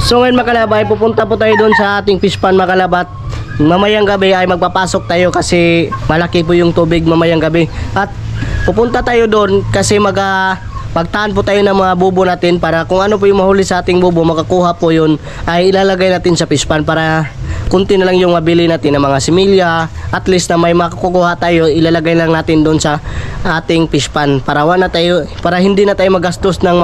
So ngayon mga kalab ay pupunta po tayo doon sa ating fish pond mga kalab, at mamayang gabi ay magpapasok tayo kasi malaki po yung tubig mamayang gabi. At pupunta tayo doon kasi magtahan po tayo ng mga bubo natin para kung ano po yung mahuli sa ating bubo, makakuha po yun ay ilalagay natin sa fish pond para kunti na lang yung mabili natin ng mga similya. At least na may makukuha tayo, ilalagay lang natin doon sa ating fish pond para hindi na tayo magastos ng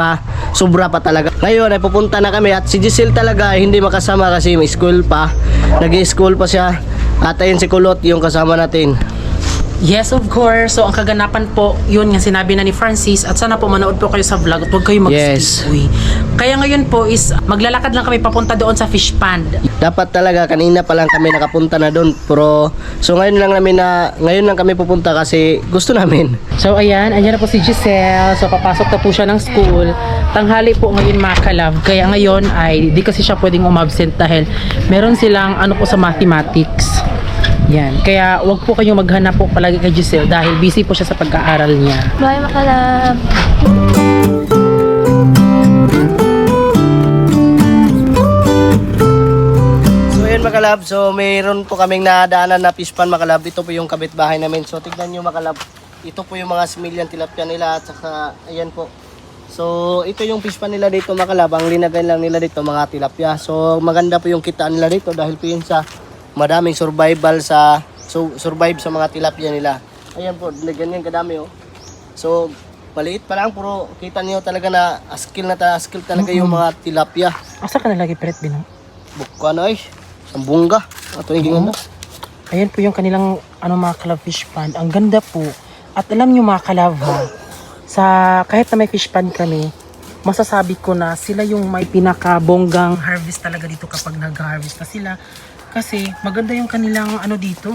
sobra pa talaga. Ngayon ay pupunta na kami at si Giselle talaga ay hindi makasama kasi may school pa, nag-i-school pa siya. At ayun si Kulot yung kasama natin. Yes, of course. So, ang kaganapan po, yun nga sinabi na ni Francis, at sana po manood po kayo sa vlog at huwag kayo Yes. mag-skip. Kaya ngayon po is maglalakad lang kami papunta doon sa fish pond. Dapat talaga kanina pa lang kami nakapunta na doon, pero so ngayon lang kami pupunta kasi gusto namin. So, ayan na po si Giselle. So, papasok na po siya ng school. Tanghali po ngayon mga kalab. Kaya ngayon ay di kasi siya pwedeng umabsent dahil meron silang ano po sa mathematics. Yan. Kaya wag po kayong maghanap po palagi kay Giselle dahil busy po siya sa pag-aaral niya. Bye, makalab. So ayun mga kalab, so mayroon po kaming nadaanan na fish pond mga kalab. Ito po yung kapitbahay namin. So tignan nyo mga kalab, ito po yung mga similyan tilapia nila at saka ayan po. So ito yung fish pond nila dito mga kalab. Ang linagay lang nila dito mga tilapia. So maganda po yung kitaan nila dito dahil po yun sa madaming survive sa mga tilapia nila. Ayan po, ganyan kadami oh. So maliit pa lang pero kita niyo talaga na skill talaga yung mga tilapia. Asa ka nalagi peret binang? Bukan ay, ang bungga. Ato yung Ayan po yung kanilang mga kalab fish pond. Ang ganda po. At alam nyo mga kalab ha, kahit na may fish pond kami, masasabi ko na sila yung may pinakabonggang harvest talaga dito kapag nag-harvest na sila. Kasi maganda yung kanilang dito.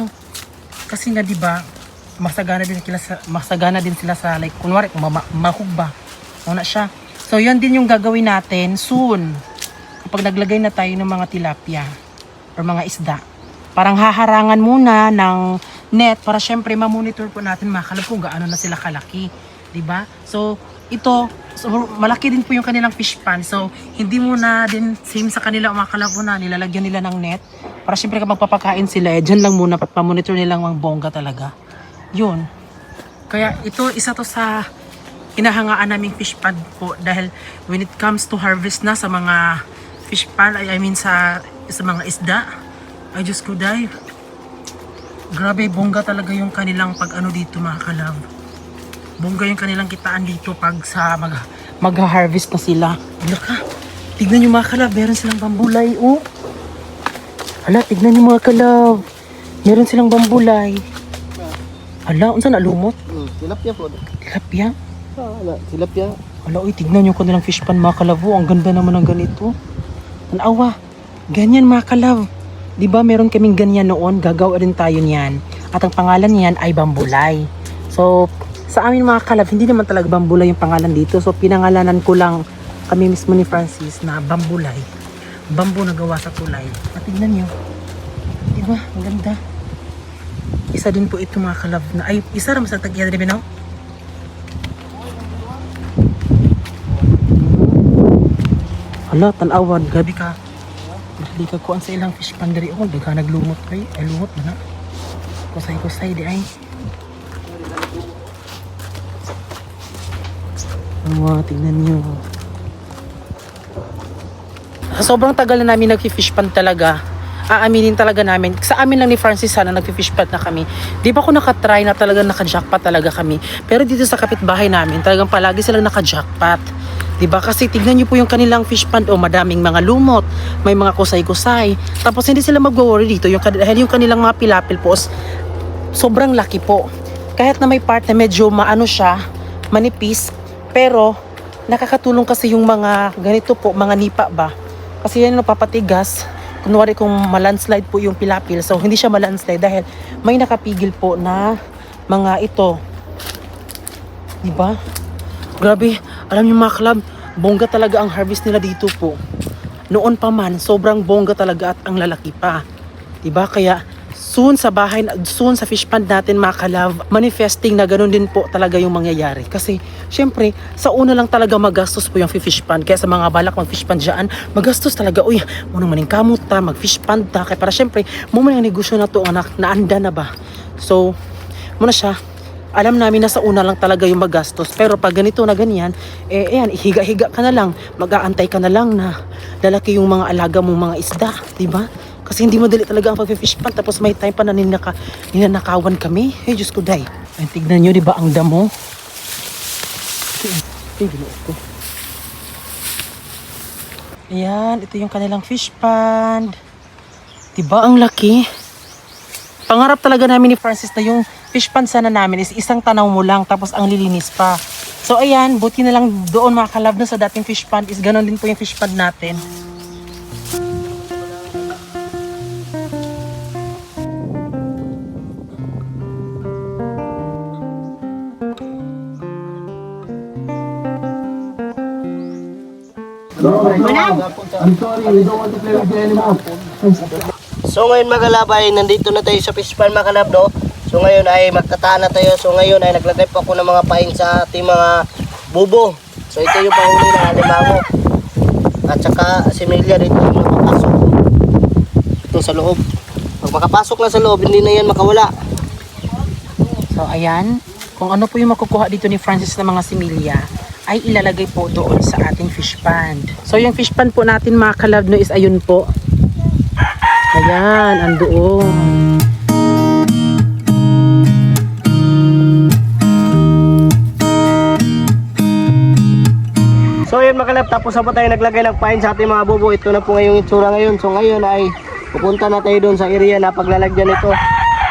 Kasi nga 'di ba, masagana din sila sa like kunwari kung mahugba. Una siya. So 'yun din yung gagawin natin soon. Kapag naglagay na tayo ng mga tilapia or mga isda. Parang haharangan muna ng net para syempre ma-monitor po natin makalab kung gaano na sila kalaki, 'di ba? So malaki din po yung kanilang fish pond. So, hindi muna din same sa kanila umakalabo na nilalagyan nila ng net. Para syempre kapag magpapakain sila, dyan lang muna at pa-monitor nilang ang bongga talaga. Yun. Kaya ito, isa to sa hinahangaan naming fish pond po. Dahil when it comes to harvest na sa mga fish pond, sa mga isda, ay Diyos ko dahil. Grabe, bongga talaga yung kanilang dito mga kalab. Bongga yung kanilang kitaan dito pag sa mag-harvest na sila. Wala ka. Tignan nyo mga kalab, meron silang bambulay. Oh. Hala, tignan nyo mga kalab. Meron silang bambulay. Hala, unsan alumot? Tilapia po. Tilapia? Tilapia. Hala, oy, tignan nyo kanilang fish pan mga kalab. Oh, ang ganda naman ng ganito. Tanawa. Ganyan mga kalab. Diba meron kaming ganyan noon, gagawa rin tayo niyan. At ang pangalan niyan ay bambulay. So, sa amin mga kalab, hindi naman talaga bambulay yung pangalan dito. So, pinangalanan ko lang kami mismo ni Francis na bambulay. Bambu na gawa sa tulay. At tignan nyo. Diba? Ang ganda. Isa din po ito mga kalab na, ay, isa rin sa tagya rin binaw. Hala, tanawan. Gabi ka. Dali ka kuan sa ilang fish pond diri. Oh, daga naglumot kay. Ay, lumot na na. Kusay-kusay di ay. Tignan nyo. Sobrang tagal na namin nag-fish pond talaga. Aaminin talaga namin. Sa amin lang ni Francis sana nag-fish pond na kami. Di ba ako nakatry na talaga naka-jackpot talaga kami. Pero dito sa kapitbahay namin, talagang palagi silang naka-jackpot. Di ba? Kasi tignan nyo po yung kanilang fish pond. Madaming mga lumot. May mga kusay-kusay. Tapos hindi sila mag-worry dito. Dahil yung kanilang mga pilapil po, sobrang laki po. Kahit na may part na medyo manipis. Pero, nakakatulong kasi yung mga ganito po, mga nipa ba? Kasi yan yung papatigas. Kunwari kung malandslide po yung pilapil, so hindi siya malandslide dahil may nakapigil po na mga ito. Diba? Grabe, alam niyo mga kalab, bongga talaga ang harvest nila dito po. Noon pa man, sobrang bongga talaga at ang lalaki pa. Diba? Kaya soon sa bahay, soon sa fish pond natin mga kalab, manifesting na ganun din po talaga yung mangyayari. Kasi syempre, sa una lang talaga magastos po yung fish pond. Kaya sa mga balak mag fish pond dyan, magastos talaga. Uy, munang maning kamot ta, mag fish pond ta. Kaya para syempre, muna yung negosyo na to, anak, naanda na ba? So, muna siya, alam namin na sa una lang talaga yung magastos. Pero pag ganito na ganyan, ayan, higa-higa ka na lang, mag-aantay ka na lang na lalaki yung mga alaga mong mga isda, di ba? Kasi hindi madali talaga ang pag-fish pond. Tapos may time pa na ninanakawan kami. Hey, Diyos ko, day. Ay, tignan nyo, di ba, ang damo? Ayan, ito yung kanilang fish pond. Di ba, ang laki? Pangarap talaga namin ni Francis na yung fish pond sana namin is isang tanaw mo lang, tapos ang lilinis pa. So, ayan, buti na lang doon mga kalab na sa dating fish pond is ganon din po yung fish pond natin. So ngayon mga kalab ay nandito na tayo sa fish pond mga kalab, no? So ngayon ay magtataan na tayo. So ngayon ay naglagay po ako ng mga pain sa ating mga bubo. So ito yung pahuli ng alimango. At saka si Melia dito yung makapasok. Ito sa loob. Pag makapasok na sa loob, hindi na yan makawala. So, ayan. Kung ano po yung makukuha dito ni Francis ng mga similya, ay ilalagay po doon sa ating fish pond. So, yung fish pond po natin mga kalab, no, is ayun po. Ayan, andoon. So yun mga kalab, tapos na po tayo naglagay ng pain sa ating mga bubo. Ito na po ngayong itsura ngayon. So ngayon ay pupunta na tayo doon sa area na paglalagyan nito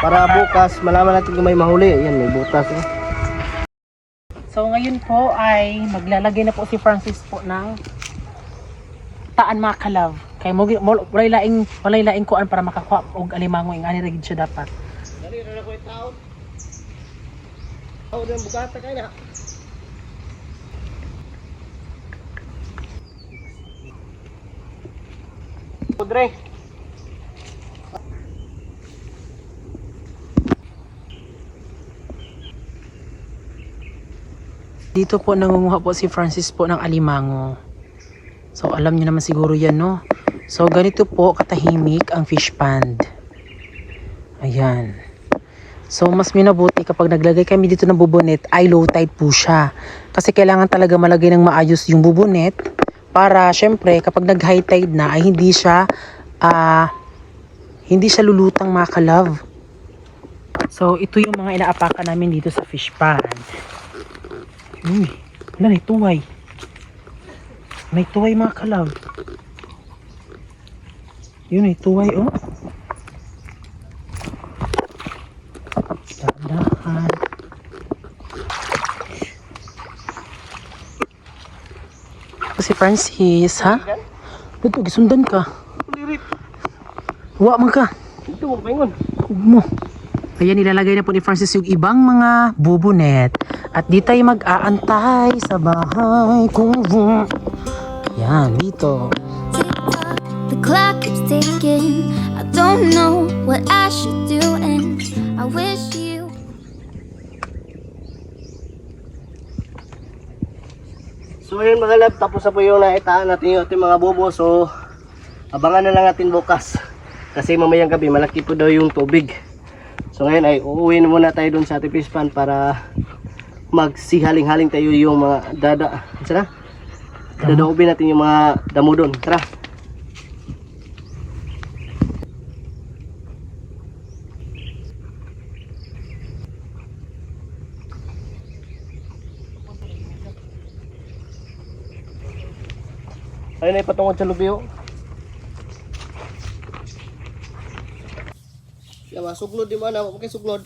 para bukas malaman natin kung may mahuli. Yan, may butas. So, ngayon po ay maglalagay na po si Francis po ng taan mga kalab. Kaya walay laing kuan para makakuha og alimango ing ani rigid siya dapat. Dali ra ko itaon. Taon ng bugata kay na. Pudre. Dito po nangunguha po si Francis po ng alimango. So alam niyo naman siguro yan, no? So ganito po katahimik ang fish pond. Ayan. So mas minabuti kapag naglagay kami dito ng bubonet ay low tide po siya. Kasi kailangan talaga malagay ng maayos yung bubonet para syempre kapag nag high tide na ay hindi siya lulutang mga kalove. So ito yung mga inaapakan namin dito sa fish pond. Uy, wala, may tuway. May tuway mga kalab. Yun, may tuway, oh. Dahan. Si Francis, ha? Dito, gisundan ka. Huwag man ka. Ito mo paingon. Huwag mo. Ayan, nilalagay na po ni Francis yung ibang mga bubunet. At di tayo mag-aantay sa bahay kung yan, dito. The clock keeps ticking. I don't know what I should do, and I wish you. So ayun mga lab, tapos na po yung naitaan natin yung ating mga bubo. So abangan na lang natin bukas. Kasi mamayang gabi malaki po daw yung tubig. So ngayon ay uuwi na muna tayo dun sa ating fish pond para magsihaling-haling tayo yung mga dada. Sana? Dadaubin natin yung mga damo doon. Tara. Ayun ay patungkol sa lubyo. Yawa, suglod di mana, okay suglod.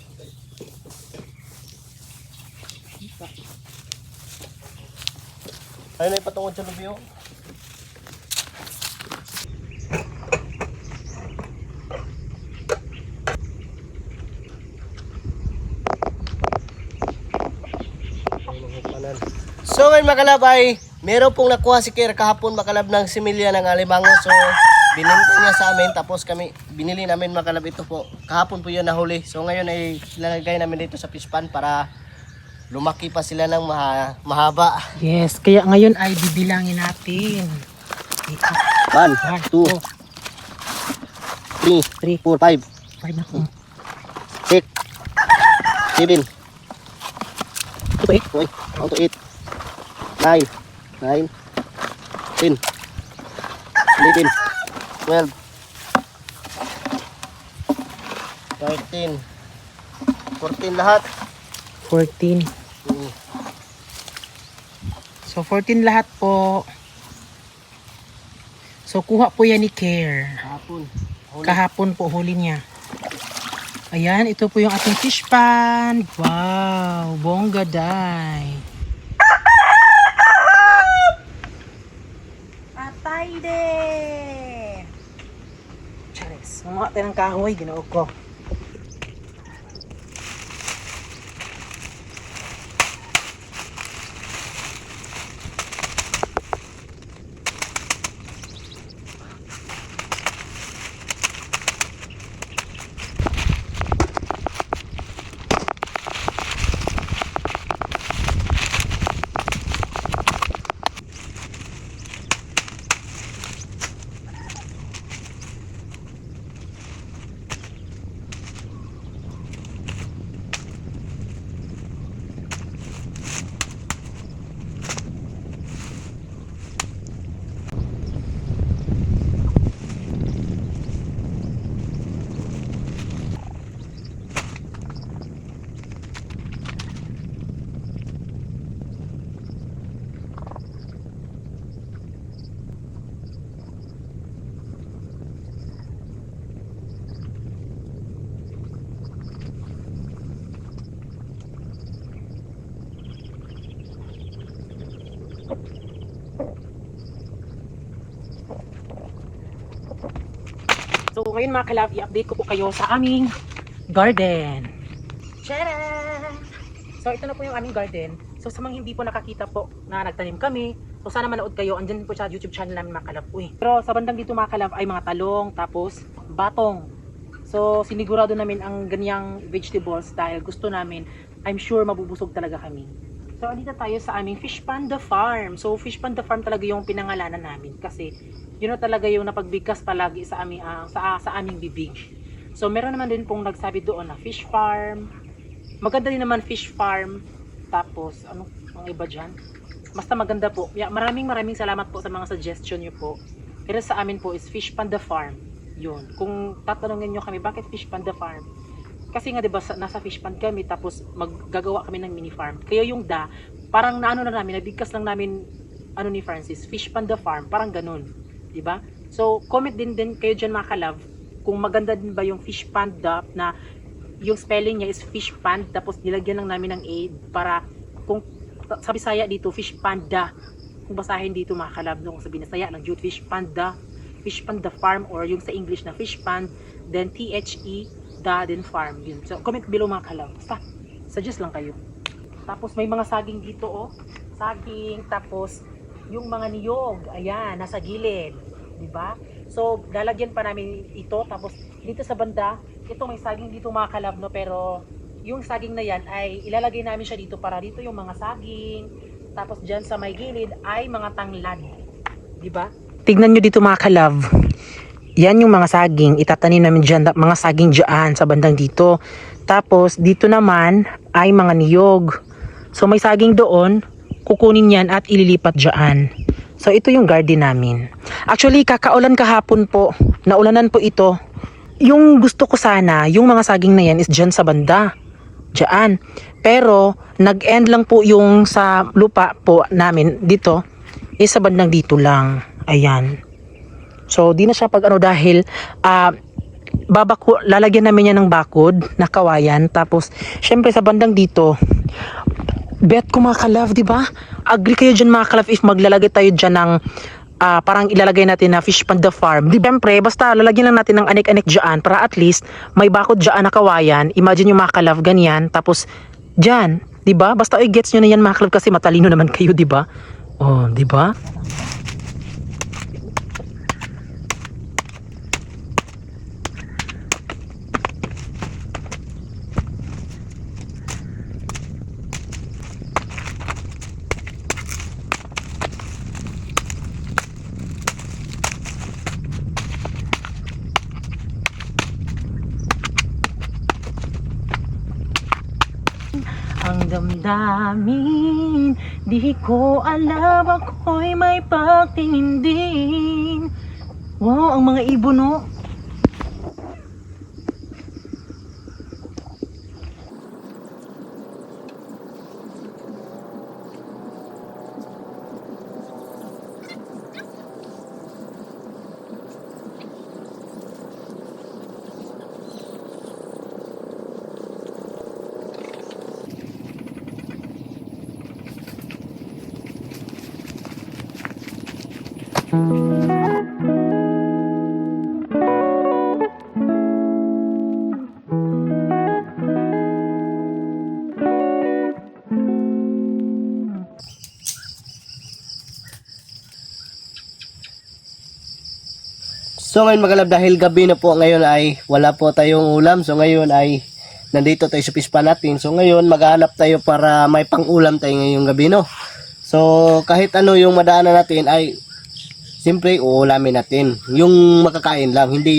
Ayun ay patungkol sa lubyo. So ngayon mga kalab ay meron pong nakuha si Kira kahapon makalab ng similya ng alimango. So binenta niya sa amin, tapos kami, binili namin mga kalab. Ito po, kahapon po yun nahuli. So ngayon ay ilalagay namin dito sa fish pan para lumaki pa sila ng mahaba. Yes, kaya ngayon ay bibilangin natin. 1, 2, 3, 4, 5, 5 na po. 6, 7, 8. 8, 9, 10, 11, 12, 13, 14 lahat. 14. So 14 lahat po. So kuha po yan ni Care. Kahapon po huli niya. Ayan, ito po yung ating fish pan. Wow, bongga day. Atay de. Charis, mga tayo ng kahoy, ginaog ko. So ngayon mga kalab, i-update ko po kayo sa aming garden. Tcharam! So ito na po yung aming garden. So sa mga hindi po nakakita po na nagtanim kami, so sana manood kayo. Andyan po sa YouTube channel namin mga kalab. Pero sa bandang dito mga kalab ay mga talong, tapos batong. So sinigurado namin ang ganyang vegetables dahil gusto namin, I'm sure mabubusog talaga kami. So andito tayo sa aming Fish Panda Farm. So Fish Panda Farm talaga yung pinangalanan namin kasi yun na talaga yung napagbigkas palagi sa aming sa aming bibig. So meron naman din pong nagsabi doon na fish farm. Maganda din naman fish farm. Tapos ano ang iba diyan? Basta maganda po. Yeah, maraming salamat po sa mga suggestion niyo po. Pero sa amin po is Fish Panda Farm. Yun. Kung tatanungin niyo kami bakit Fish Panda Farm? Kasi nga 'di ba nasa fish pond kami tapos maggagawa kami ng mini farm. Kaya yung parang naano na namin, nabigkas lang namin ano ni Francis, Fish Panda Farm, parang ganun. Diba? So, comment din kayo dyan mga kalab kung maganda din ba yung fish panda na yung spelling niya is fish pand tapos nilagyan lang namin ng A para kung sa Bisaya dito fish panda, kung basahin dito mga kalab no, kung sa Bisaya lang Jude fish panda farm, or yung sa English na fish pand then THE then farm yun. So comment below mga kalab, basta suggest lang kayo. Tapos may mga saging dito oh, saging, tapos yung mga niyog, ayan, nasa gilid, di ba? So, lalagyan pa namin ito, tapos dito sa banda, ito may saging dito mga kalab, no? Pero yung saging na yan ay ilalagay namin siya dito para dito yung mga saging, tapos dyan sa may gilid ay mga tanglad, di ba? Tignan nyo dito mga kalab, yan yung mga saging, itatanim namin dyan, mga saging dyan sa bandang dito. Tapos dito naman ay mga niyog. So may saging doon, kukunin yan at ililipat dyan. So ito yung garden namin. Actually kakaulan kahapon po, naulanan po ito. Yung gusto ko sana, yung mga saging na yan is dyan sa banda, dyan. Pero nag-end lang po yung sa lupa po namin dito, is sa bandang dito lang. Ayan. So di na siya pag ano dahil lalagyan namin yan ng bakod na kawayan. Tapos syempre sa bandang dito, bet ko mga kalaf, di ba? Agree kayo dyan mga kalaf if maglalagay tayo dyan ng parang ilalagay natin na Fish Panda Farm. Di siyempre, basta lalagyan lang natin ng anik-anik dyan para at least may bakod dyan na kawayan. Imagine yung mga kalaf ganyan. Tapos dyan, di ba? Basta gets nyo na yan mga kalaf kasi matalino naman kayo, di ba? Oh, di ba? damdamin. Di ko alam ako'y may pagtingin din. Wow, ang mga ibon, no? So ngayon mga kalab, dahil gabi na po ngayon ay wala po tayong ulam. So ngayon ay nandito tayo sa pispan natin. So ngayon maghahanap tayo para may pang-ulam tayo ngayong gabi, no? So kahit ano yung madaanan natin ay siyempre uulamin natin. Yung makakain lang, hindi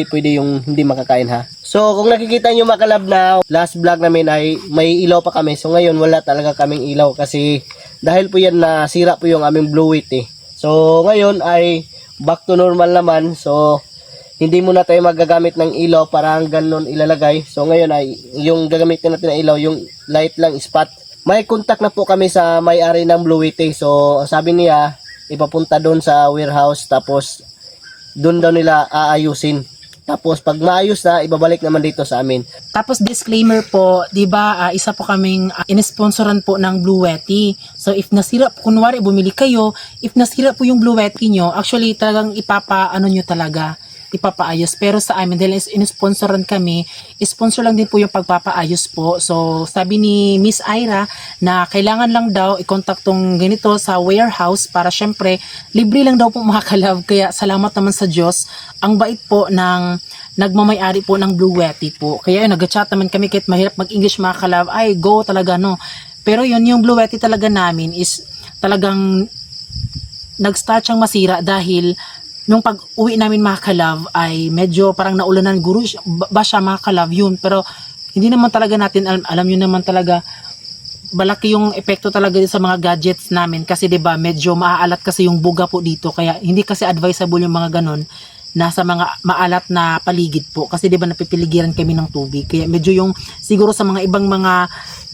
pwede yung hindi makakain, ha. So kung nakikita nyo mga kalab na last vlog namin ay may ilaw pa kami. So ngayon wala talaga kaming ilaw kasi dahil po yan nasira po yung aming blue wheat, eh. So ngayon ay back to normal naman. So hindi muna tayo magagamit ng ilaw para ganun ilalagay. So ngayon ay yung gagamitin natin na ilaw, yung light lang spot. May contact na po kami sa may-ari ng Blue Wheat, eh. So sabi niya ipapunta doon sa warehouse, tapos doon daw nila aayusin. Tapos pag maayos na, ibabalik naman dito sa amin. Tapos disclaimer po, 'di ba, isa po kaming inisponsoran po ng Blue Yeti. So if nasira, kunwari bumili kayo, if nasira po yung Blue Yeti nyo, actually talagang nyo talaga, ipapaayos. Pero sa amin, dahil inisponsoran kami, sponsor lang din po yung pagpapaayos po. So sabi ni Miss Ira na kailangan lang daw i-contact tong ganito sa warehouse para syempre libre lang daw po mga kalab. Kaya salamat naman sa Diyos. Ang bait po ng nagmamayari po ng Blue Yeti po. Kaya yun, nag-chat naman kami kahit mahirap mag-English mga kalab. Ay, go talaga, no. Pero yun, yung Blue Yeti talaga namin is talagang nag-start siyang masira dahil nung pag-uwi namin mga kalab ay medyo parang naulanan guro ba siya mga kalab yun. Pero hindi naman talaga natin alam yun naman talaga malaki yung epekto talaga sa mga gadgets namin kasi 'di ba medyo maaalat kasi yung buga po dito, kaya hindi kasi advisable yung mga ganon nasa mga maalat na paligid po kasi 'di ba napipiligiran kami ng tubig, kaya medyo yung siguro sa mga ibang mga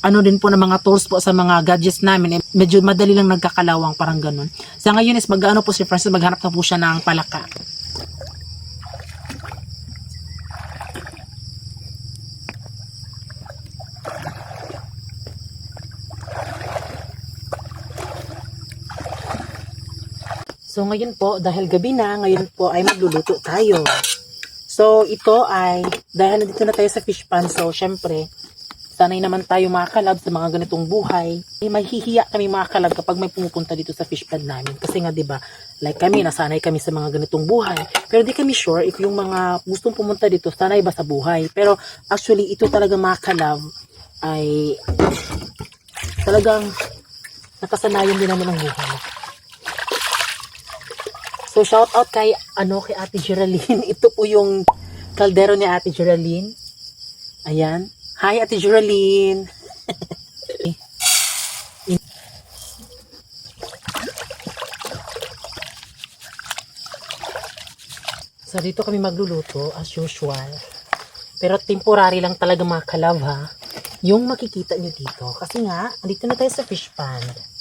ano din po ng mga tools po sa mga gadgets namin, medyo madali lang nagkakalawang parang ganon. Sa ngayon is mag-ano po si Francis, maghanap na po siya ng palaka. So ngayon po, dahil gabi na, ngayon po ay magluluto tayo. So ito ay, dahil nandito na tayo sa fish pan, so syempre, sanay naman tayo mga kalab sa mga ganitong buhay. Mahihiya kami mga kalab kapag may pumupunta dito sa fish pond namin. Kasi nga 'di ba, like kami, nasanay kami sa mga ganitong buhay. Pero di kami sure if yung mga gustong pumunta dito sanay ba sa buhay. Pero actually ito talaga mga kalab ay talagang nakasanayan din namin ng buhay. So shout out kay kay Ate Geraldine. Ito po yung kaldero ni Ate Geraldine. Ayan. Hi, Ate Geraldine. So, dito kami magluluto as usual. Pero temporary lang talaga mga kalab, ha. Yung makikita nyo dito. Kasi nga, andito na tayo sa fish pond.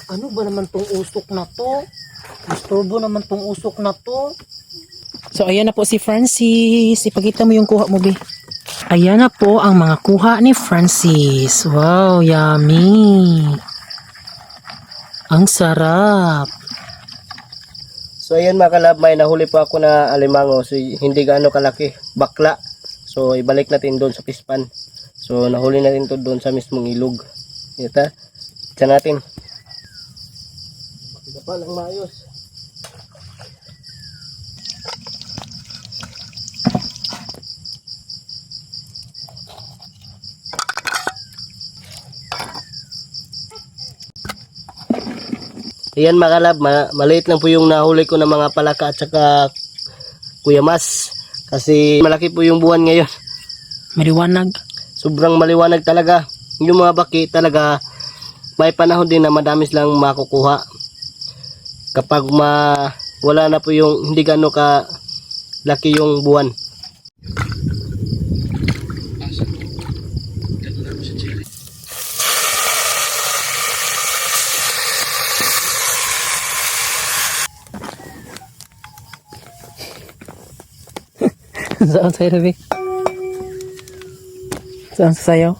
Ano ba naman tong usok na to? Disturbo naman tong usok na to. So, ayan na po si Francis. Ipakita mo yung kuha mo, be. Ayan na po ang mga kuha ni Francis. Wow, yummy. Ang sarap. So ayan mga kalab, may nahuli po ako na alimango. So hindi gaano kalaki, bakla. So ibalik natin doon sa fish pan. So nahuli natin to doon sa mismong ilog. Ito, tiyan natin. Ito pa lang maayos. Ayan mga kalab, maliit lang po yung nahuli ko ng mga palaka at saka kuyamas. Kasi malaki po yung buwan ngayon. Maliwanag. Sobrang maliwanag talaga. Yung mga baki talaga, may panahon din na madami silang makukuha. Kapag wala na po yung hindi gano'n ka laki yung buwan. Saan sa'yo, Rabi? Saan sa'yo?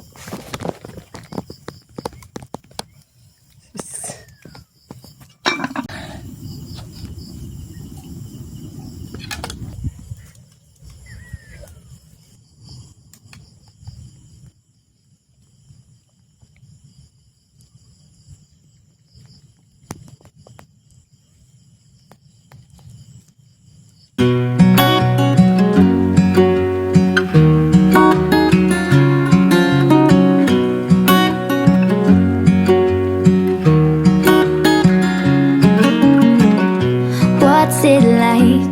What's it like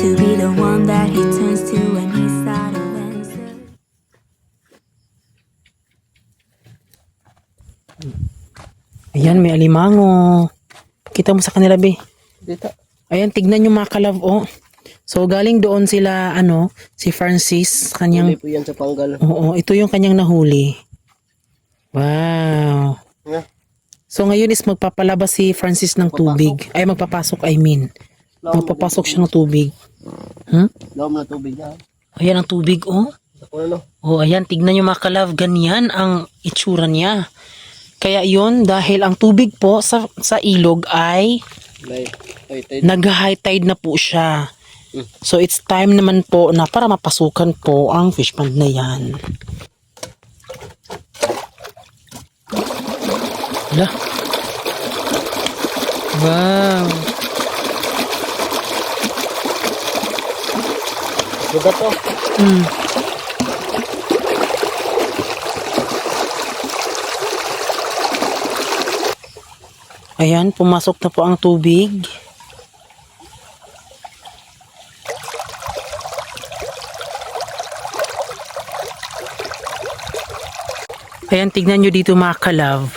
to be the one that he turns to when he's out of answer? Ayan, may alimango. Kita mo sa kanila, be. Dito. Ayan, tignan nyo mga kalab, oh. So, galing doon sila, si Francis, kanyang, Huli po yan sa panggal. oo, ito yung kanyang nahuli. Wow. Yeah. So, ngayon is magpapalabas si Francis ng tubig. Ay, magpapasok, I mean. Magpapasok siya ng tubig. Lawam na tubig na. Ayan ang tubig, oh. Ako na no. Oh, ayan, tignan nyo mga kalab, ganyan ang itsura niya. Kaya yun, dahil ang tubig po sa ilog ay nag-high tide na po siya. So, it's time naman po na para mapasukan po ang fish pond na yan. Hala. Wow. Diba to? Ayan, pumasok na po ang tubig. Ayan, tignan nyo dito mga kalab.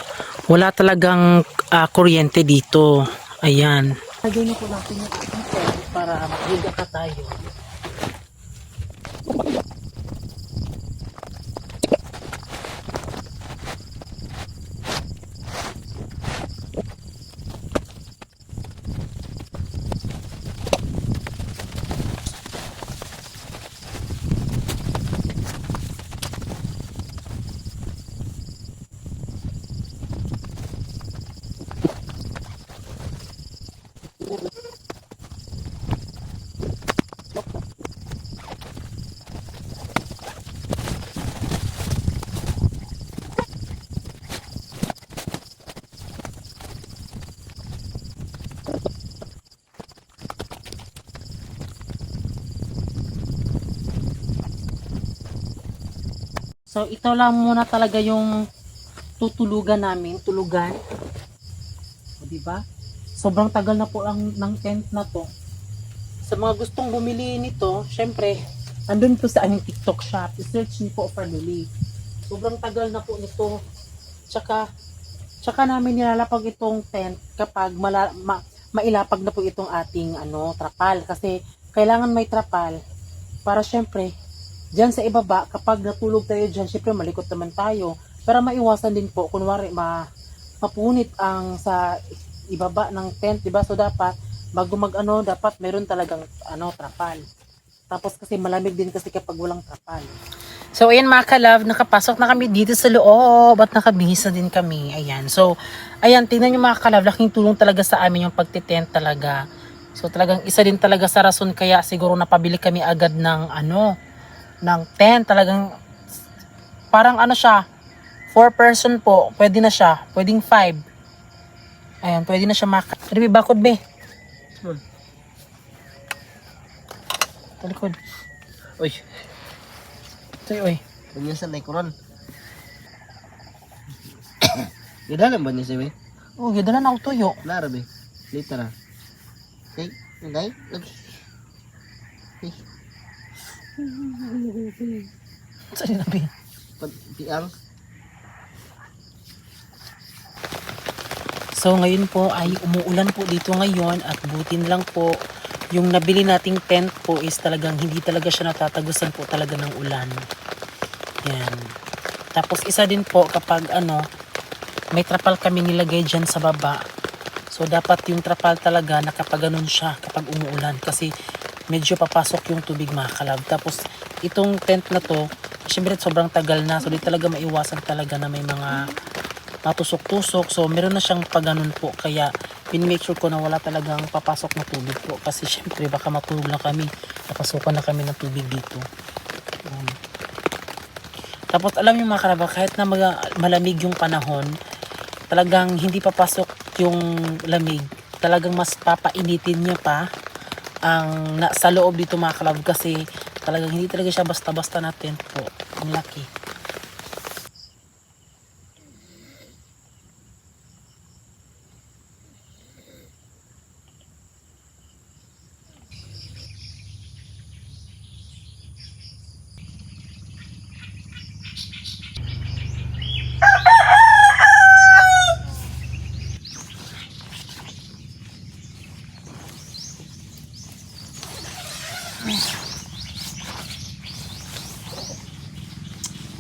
Wala talagang kuryente dito. Ayan. Lagay na po natin yung ating tent para maghiga ka tayo. So, ito lang muna talaga yung tutulugan namin. Tulugan. O, diba? Sobrang tagal na po ang ng tent na to. Sa mga gustong bumili nito, syempre, andun po sa aming TikTok shop. I-search niyo po for Lily. Sobrang tagal na po nito. Tsaka namin nilalapag itong tent kapag mailapag na po itong ating trapal. Kasi kailangan may trapal para syempre, diyan sa ibaba, kapag natulog tayo diyan, syempre malikot naman tayo. Para maiwasan din po, kunwari mapunit ang sa ibaba ng tent, diba? So dapat, bago dapat meron talagang trapal. Tapos kasi malamig din kasi kapag walang trapal. So ayan mga kalab, nakapasok na kami dito sa loob at nakabihis na din kami. Ayan. So, ayan, tingnan nyo mga kalab, laking tulong talaga sa amin yung pagtitent talaga. So talagang isa din talaga sa rason kaya siguro napabili kami agad ng ng 10. Talagang parang ano siya, 4 person po, pwede na siya. Pwedeng 5. Ayan, pwede na siya Ribi, bakod be. Talikod. Uy, Ito oy. ganyan na ikuron. Gidalan ba niya siya, be? Oh, gidala na ako tuyo. Lara, be. Literal. Okay, okay. Saan na be? Piang. So ngayon po ay umuulan po dito ngayon at buti na lang po yung nabili nating tent po is talagang hindi talaga siya natatagusan po talaga ng ulan. Yan. Tapos isa din po kapag may trapal kami nilagay dyan sa baba. So dapat yung trapal talaga nakapaganon siya kapag umuulan kasi medyo papasok yung tubig mga kalab. Tapos itong tent na to, syempre sobrang tagal na so di talaga maiwasan talaga na may mga matusok-tusok. So, meron na siyang paganon po. Kaya, pin-make sure ko na wala talagang papasok na tubig po. Kasi, syempre, baka matulog na kami. Napasukan na kami ng tubig dito. Tapos, alam niyo mga karaba, kahit na malamig yung panahon, talagang hindi papasok yung lamig. Talagang mas papainitin niya pa ang sa loob dito mga karaba. Kasi, talagang hindi talaga siya basta-basta na tent po. Ang laki.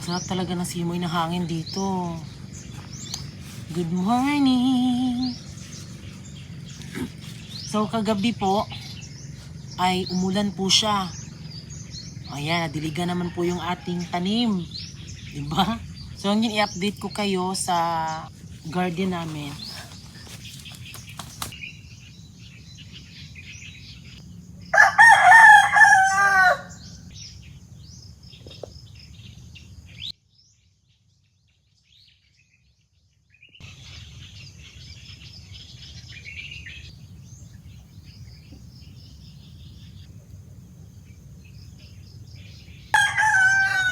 Sarap talaga ng simoy ng hangin dito. Good morning! So kagabi po ay umulan po siya. Ayan, diligan naman po yung ating tanim. Diba? So ngayon i-update ko kayo sa garden namin.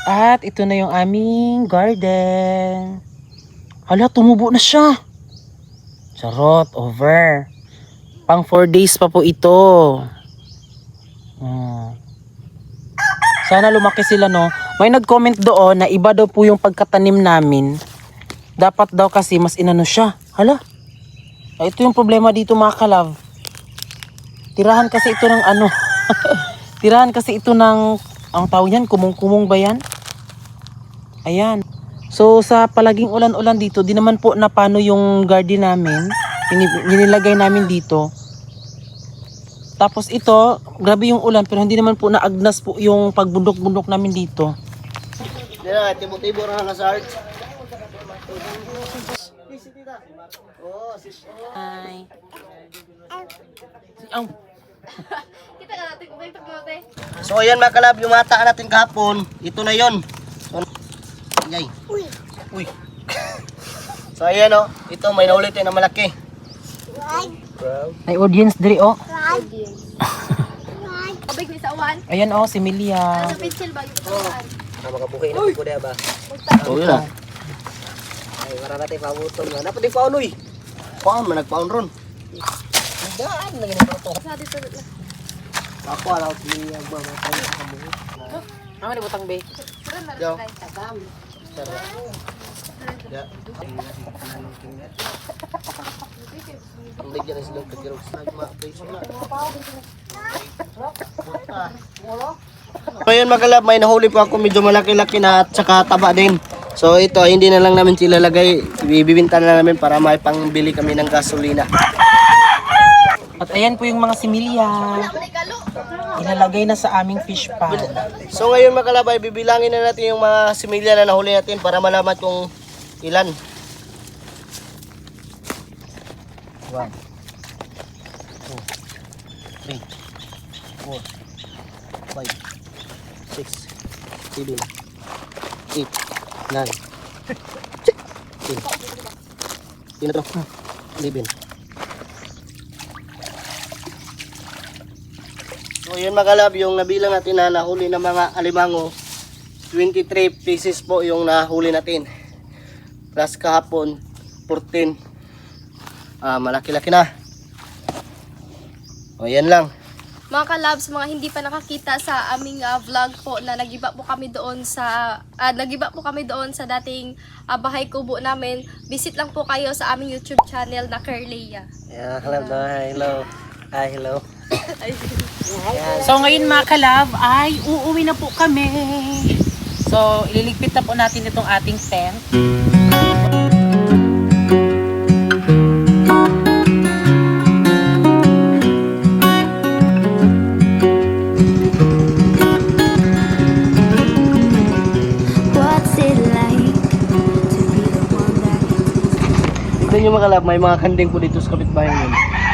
At ito na yung aming garden. Hala, tumubo na siya. Charot, over. Pang 4 days pa po ito. Sana lumaki sila, no? May nag-comment doon na iba daw po yung pagkatanim namin. Dapat daw kasi mas inano siya. Hala. Ito yung problema dito mga kalav. Tirahan kasi ito ng Tirahan kasi ito ng, ang tawag yan, kumong-kumong ba yan? Ayan. So sa palaging ulan-ulan dito, di naman po napano yung garden namin. Nilagay namin dito. Tapos ito, grabe yung ulan pero hindi naman po naagnas po yung pagbundok-bundok namin dito. Dira, tibo-tibo ra nga sa art. Oh, sis. Hi. Kita ka natin kung may paglote. So ayan mga kalab, yung mata natin kahapon, ito na yon. So, yay. Uy. So ayan oh, ito may naulit na malaki. May audience diri oh. Kabig ni sa uwan. Ayan oh, si Milia. Sa pencil ba yung uwan? Makabuhay na ko ba? Oh, yun ah. Ay, marami tayo pabutong na. Dapat yung paon, uy. Paon, nagpaon ron. Daan na ganito to. Sa dito na. Ako, alaw, siniyag ba? Matay sa kabuhi. Ano ni butang be? Sura na Yo. rin tabam. Ya. Ang ligyan na silang kagirog sa ma-place na. So yun mga kalab, may nahuli po ako medyo malaki-laki na at saka taba din. So ito, hindi na lang namin sila lagay. Ibibinta na namin para may pangbili kami ng gasolina. At ayan po yung mga similya. Ilalagay na sa aming fish pan. So ngayon mga kalabay, bibilangin na natin yung mga similya na nahuli natin para malaman kung ilan. 1, 2, 3, 4, 5, 6, 7, 8, 9, 10. Yun na to. 11. So yun mga kalab, yung nabilang natin na nahuli ng mga alimango, 23 pieces po yung nahuli natin. Plus kahapon, 14. Malaki-laki na. O yan lang. Mga kalabs, mga hindi pa nakakita sa aming vlog po na nagiba po kami doon sa dating bahay kubo namin. Visit lang po kayo sa aming YouTube channel na Carleia. Yeah, hello. Hi, hello. So ngayon mga kalab ay uuwi na po kami. So ililigpit na po natin itong ating tent. What's it like to be the one that Tignan nyo mga kalab, may mga kanding po dito sa kapitbahay nyo.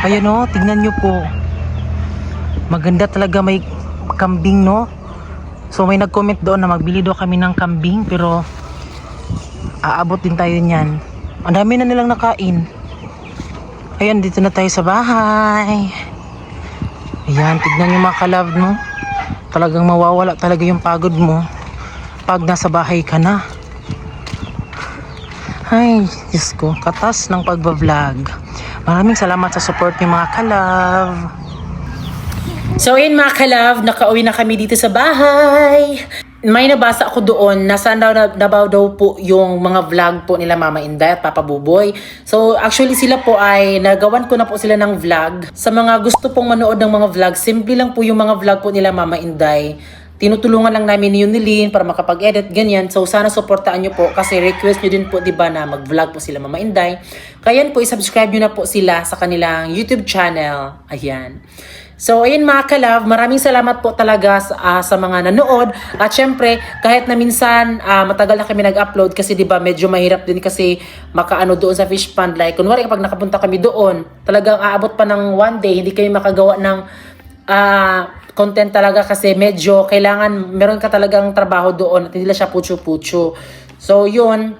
Ayan o, tignan nyo po. Maganda talaga, may kambing no. So may nag-comment doon na magbili daw kami ng kambing, pero aabot din tayo niyan. Ang dami na nilang nakain. Ayan, dito na tayo sa bahay. Ayan, tignan nyo mga kalab no. Talagang mawawala talaga yung pagod mo pag nasa bahay ka na. Ay, Diyos ko, katas ng pagbablog. Maraming salamat sa support niyo mga kalab. So ayun mga kalab, nakauwi na kami dito sa bahay. May nabasa ako doon na saan daw po yung mga vlog po nila Mama Inday at Papa Buboy. So actually sila po ay nagawan ko na po sila ng vlog. Sa mga gusto pong manood ng mga vlog, simple lang po yung mga vlog po nila Mama Inday. Tinutulungan lang namin ni Yunilin para makapag-edit, ganyan. So sana supportaan nyo po kasi request nyo din po, diba, na mag-vlog po sila Mama Inday. Kaya po, i-subscribe nyo na po sila sa kanilang YouTube channel. Ayan. So ayun mga kalab, maraming salamat po talaga sa mga nanood. At syempre, kahit na minsan matagal na kami nag-upload kasi diba medyo mahirap din kasi makaano doon sa fish pond. Like kunwari kapag nakapunta kami doon, talagang aabot pa ng one day, hindi kami makagawa ng content talaga kasi medyo kailangan meron ka talagang trabaho doon at hindi lang siya putyo-putyo. So yun.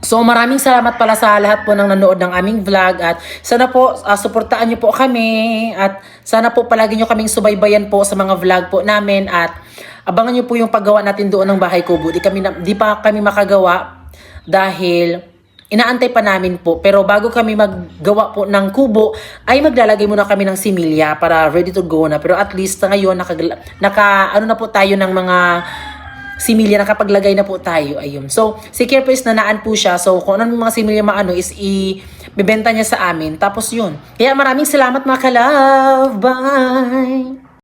So maraming salamat pala sa lahat po ng nanood ng aming vlog at sana po suportaan niyo po kami at sana po palagi niyo kaming subaybayan po sa mga vlog po namin at abangan niyo po yung paggawa natin doon ng bahay kubo. Di pa kami makagawa dahil inaantay pa namin po. Pero bago kami maggawa po ng kubo, ay maglalagay muna kami ng similya para ready to go na. Pero at least ngayon, ano na po tayo ng mga similya, nakapaglagay na po tayo. Ayun. So, si Careplace nanaan po siya. So, kung ano mga similya maano is ibebenta niya sa amin. Tapos yun. Kaya maraming salamat mga kalove. Bye!